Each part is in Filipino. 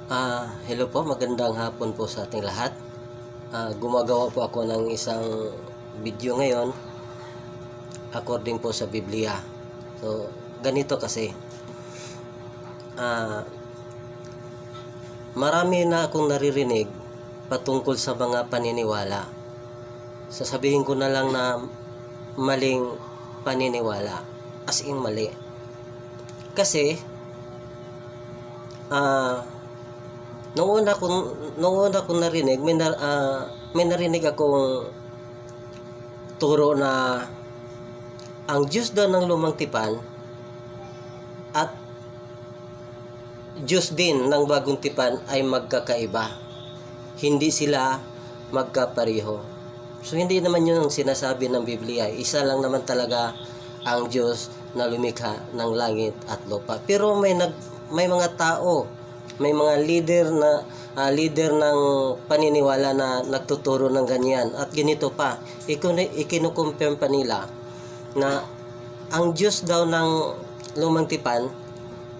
Hello po, magandang hapon po sa ating lahat. Gumagawa po ako ng isang video ngayon according po sa Biblia. So, ganito kasi. Marami na akong naririnig patungkol sa mga paniniwala. Sasabihin ko na lang na maling paniniwala. As in mali. Kasi, Noong una kong narinig, may narinig akong turo na ang Diyos daw ng lumang tipan at Diyos din ng bagong tipan ay magkakaiba. Hindi sila magkapareho. So hindi naman yun ang sinasabi ng Biblia. Isa lang naman talaga ang Diyos na lumikha ng langit at lupa. Pero may mga tao, may mga leader ng paniniwala na nagtuturo ng ganyan. At ganito pa, ikinukumpirm pa nila na ang Diyos daw ng lumang tipan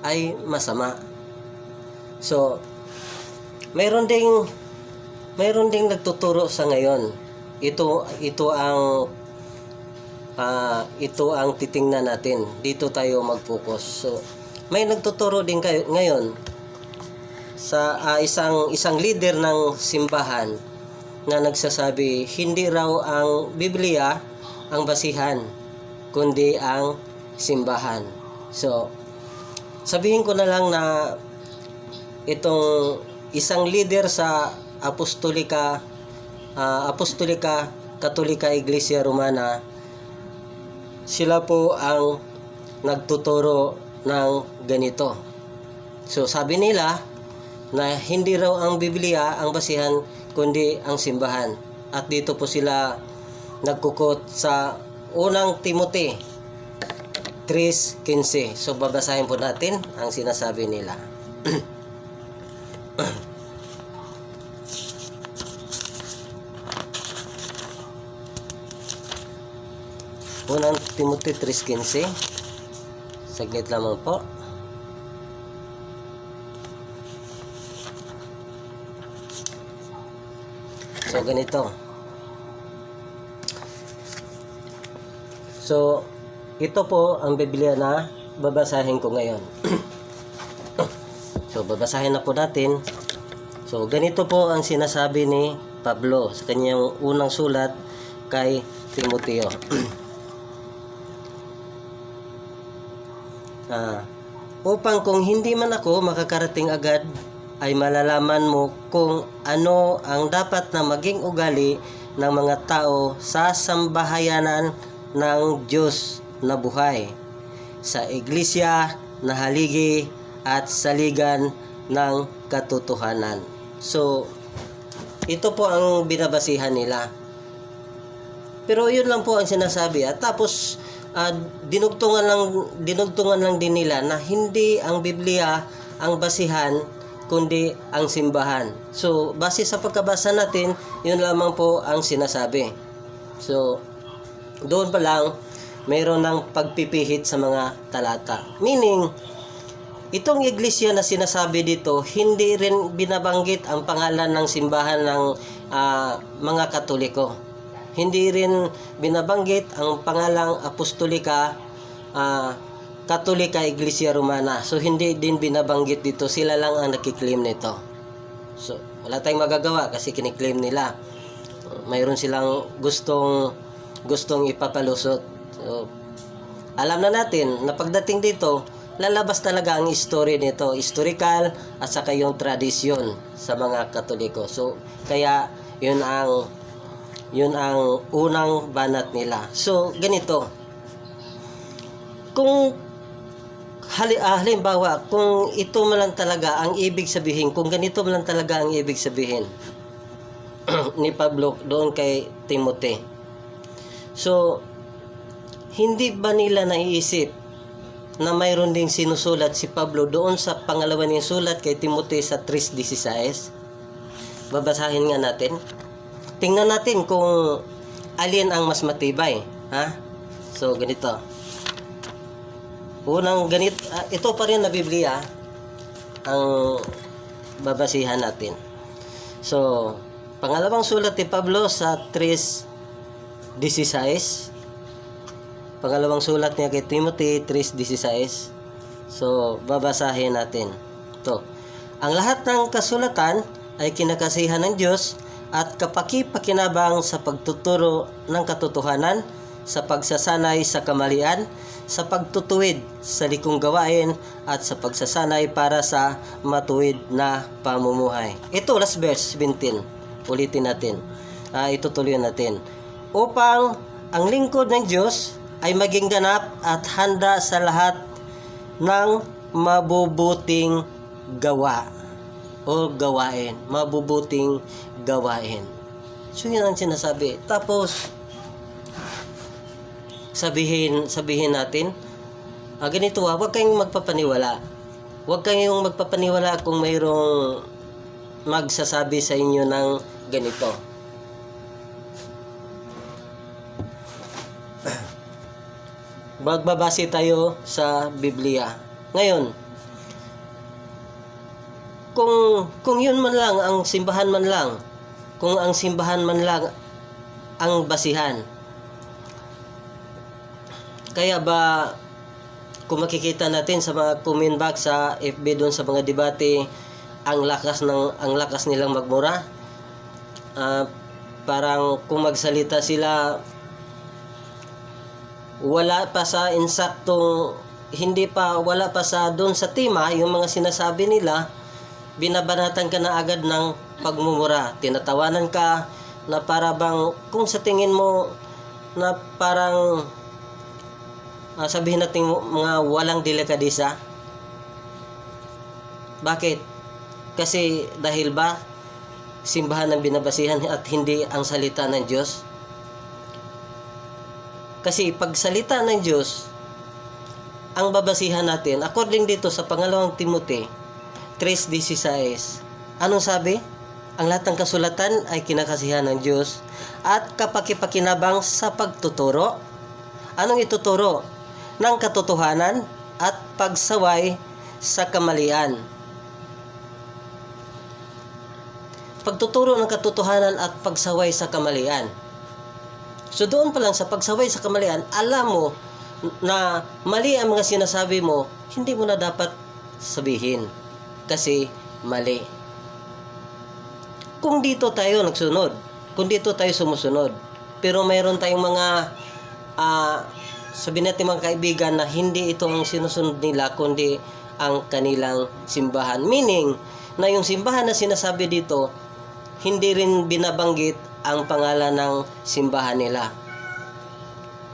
ay masama. So, mayroon ding nagtuturo sa ngayon. Ito ang titingnan natin. Dito tayo mag-focus. So, may nagtuturo din ngayon sa isang leader ng simbahan na nagsasabi hindi raw ang Biblia ang basihan kundi ang simbahan. So, sabihin ko na lang na itong isang leader sa Apostolika Katolika Iglesia Romana, sila po ang nagtuturo ng ganito. So, sabi nila na hindi raw ang Biblia ang basihan kundi ang simbahan. At dito po sila nagkukot sa unang Timothy 3:15. So babasahin po natin ang sinasabi nila. Unang Timothy 3:15. Saglit lamang po. So, ganito. So, ito po ang Biblia na babasahin ko ngayon. So, babasahin na po natin. So, ganito po ang sinasabi ni Pablo sa kanyang unang sulat kay Timoteo. Upang kung hindi man ako makakarating agad, ay malalaman mo kung ano ang dapat na maging ugali ng mga tao sa sambahayanan ng Diyos na buhay, sa iglesia na haligi at saligan ng katotohanan. So, ito po ang binabasihan nila. Pero yun lang po ang sinasabi. At tapos, dinugtungan lang din nila na hindi ang Biblia ang basihan kundi ang simbahan. So, base sa pagkabasa natin, yun lamang po ang sinasabi. So, doon pa lang, mayroon ng pagpipihit sa mga talata. Meaning, itong iglesia na sinasabi dito, hindi rin binabanggit ang pangalan ng simbahan ng mga Katoliko. Hindi rin binabanggit ang pangalang Apostolika Katolika Iglesia Romana. So, hindi din binabanggit dito. Sila lang ang nakiklaim nito. So, wala tayong magagawa kasi kiniklaim nila. Mayroon silang gustong ipapalusot. So, alam na natin na pagdating dito, lalabas talaga ang history nito. Historical at saka yung tradisyon sa mga Katoliko. So, kaya yun ang unang banat nila. So, ganito. Kung halimbawa, kung ito man lang talaga ang ibig sabihin, kung ganito man lang talaga ang ibig sabihin ni Pablo doon kay Timothy. So, hindi ba nila naiisip na mayroon ding sinusulat si Pablo doon sa pangalawa niyang sulat kay Timothy sa 3:16? Babasahin nga natin. Tingnan natin kung alin ang mas matibay. So, ganito. Unang ganit, ito pa rin na Biblia ang babasihan natin. So, pangalawang sulat ni Pablo sa 3:16. Pangalawang sulat niya kay Timothy 3:16. So, babasahin natin. To. Ang lahat ng kasulatan ay kinakasihan ng Diyos at kapaki-pakinabang sa pagtuturo ng katotohanan, sa pagsasanay sa kamalian, sa pagtutuwid sa likong gawain, at sa pagsasanay para sa matuwid na pamumuhay. Ito, last verse 17. Ulitin natin. Itutuloy natin. Upang ang lingkod ng Diyos ay maging ganap at handa sa lahat ng mabubuting gawa o gawain. Mabubuting gawain. So, yun ang sinasabi. Tapos, sabihin natin, ganito huwag kayong magpapaniwala. Huwag kayong magpapaniwala kung mayroong magsasabi sa inyo ng ganito. Magbabase tayo sa Biblia. Ngayon, kung yun man lang, ang simbahan man lang, kung ang simbahan man lang ang basihan, kaya ba, kung makikita natin sa mga comment box sa FB doon sa mga debate, ang lakas nilang magmura. Parang kung magsalita sila, wala pa sa insaktong, wala pa sa doon sa tema, yung mga sinasabi nila, binabanatan ka na agad ng pagmumura. Tinatawanan ka na para bang, kung sa tingin mo na parang sabihin natin mga walang delikadesa. Bakit? Kasi dahil ba simbahan ang binabasihan at hindi ang salita ng Diyos? Kasi pag salita ng Diyos ang babasihan natin, according dito sa pangalawang Timothy 3:16, anong sabi? Ang lahat ng kasulatan ay kinakasihan ng Diyos at kapakipakinabang sa pagtuturo. Anong ituturo? Ng katotohanan at pagsaway sa kamalian. Pagtuturo ng katotohanan at pagsaway sa kamalian. So doon pa lang sa pagsaway sa kamalian, alam mo na mali ang mga sinasabi mo, hindi mo na dapat sabihin kasi mali. Kung dito tayo nagsunod, kung dito tayo sumusunod, pero mayroon tayong mga sabihin natin mga kaibigan na hindi ito ang sinusunod nila kundi ang kanilang simbahan. Meaning na yung simbahan na sinasabi dito, hindi rin binabanggit ang pangalan ng simbahan nila.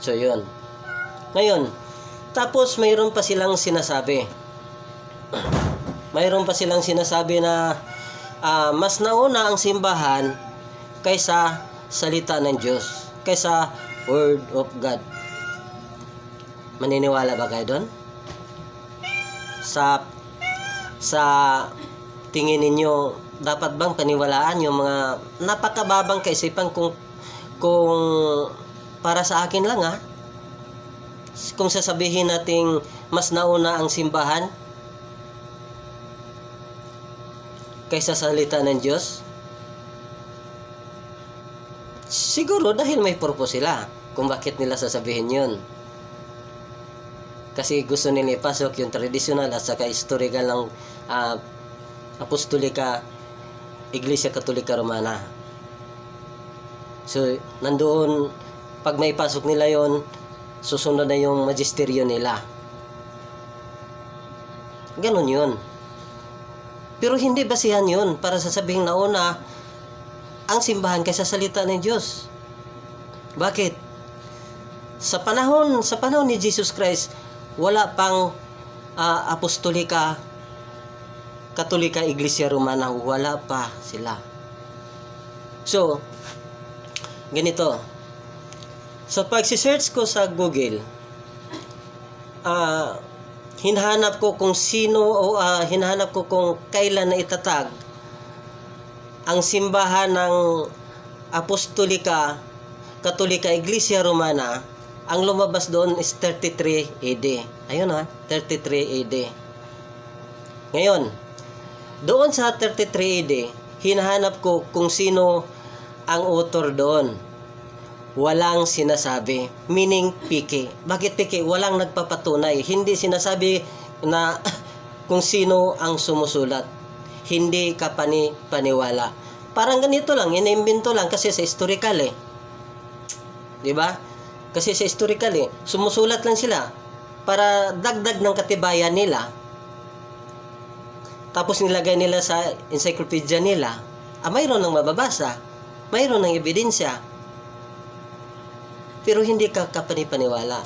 So yun. Ngayon, tapos mayroon pa silang sinasabi. Mayroon pa silang sinasabi na mas nauna ang simbahan kaysa salita ng Diyos, kaysa Word of God. Maniniwala ba kayo doon? Sa tingin ninyo, dapat bang paniwalaan yung mga napakababang kaisipan kung para sa akin lang kung sasabihin nating mas nauna ang simbahan kaysa salita ng Diyos? Siguro dahil may purpose sila kung bakit nila sasabihin yun. Kasi gusto nila ipasok yung traditional at saka historical ng Apostolika Iglesia Katolika Romana. So, nandoon, pag may pasok nila yon, susunod na yung magisteryo nila. Ganon yun. Pero hindi basihan yun para sasabihin na una ang simbahan kaysa salita ng Diyos. Bakit? Sa panahon ni Jesus Christ, wala pang Apostolika Katolika Iglesia Romana, wala pa sila. So, ganito. So, pag-search ko sa Google, hinahanap ko kung sino o hinahanap ko kung kailan na itatag ang simbahan ng Apostolika Katolika Iglesia Romana. Ang lumabas doon is 33 AD. Ayun 33 AD. Ngayon, Doon sa 33 AD, hinahanap ko kung sino ang author doon. Walang sinasabi. Meaning, piki. Bakit piki? Walang nagpapatunay. Hindi sinasabi na kung sino ang sumusulat. Hindi ka paniwala. Parang ganito lang, inimbento lang kasi sa historical eh. 'Di ba? Kasi sa historical eh, sumusulat lang sila para dagdag ng katibayan nila. Tapos nilagay nila sa encyclopedia nila. Mayroon ng mababasa. Mayroon ng ebidensya. Pero hindi ka kapanipaniwala.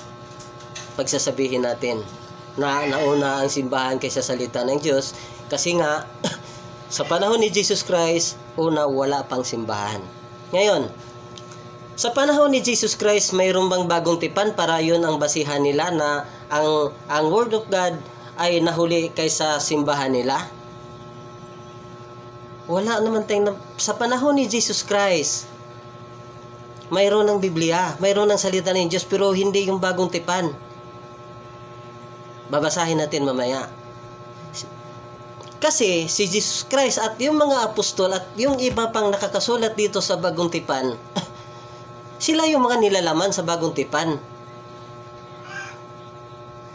Pagsasabihin natin na nauna ang simbahan kaysa salita ng Diyos kasi nga sa panahon ni Jesus Christ, una wala pang simbahan. Ngayon, sa panahon ni Jesus Christ, mayroon bang bagong tipan para yun ang basihan nila na ang Word of God ay nahuli kaysa simbahan nila? Wala naman tayong sa panahon ni Jesus Christ. Mayroon ng Biblia, mayroon ng salita ng Diyos, pero hindi yung bagong tipan. Babasahin natin mamaya. Kasi si Jesus Christ at yung mga apostol at yung iba pang nakakasulat dito sa bagong tipan, sila yung mga nilalaman sa bagong tipan.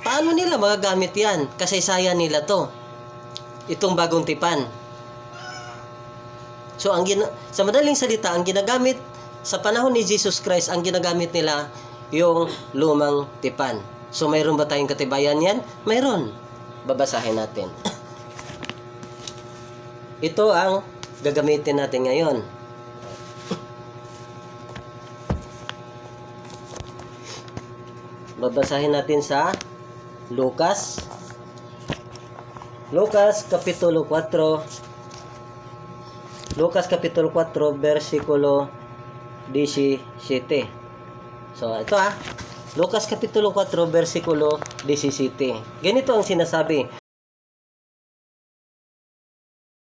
Paano nila magagamit yan? Kasaysayan nila to. Itong bagong tipan. So, sa madaling salita, ang ginagamit sa panahon ni Jesus Christ, ang ginagamit nila yung lumang tipan. So, mayroon ba tayong katibayan yan? Mayroon. Babasahin natin. Ito ang gagamitin natin ngayon. Babasahin natin sa Lucas. Lucas Kapitulo 4. Lucas Kapitulo 4, versikulo 17. So, ito Lucas Kapitulo 4, versikulo 17. Ganito ang sinasabi.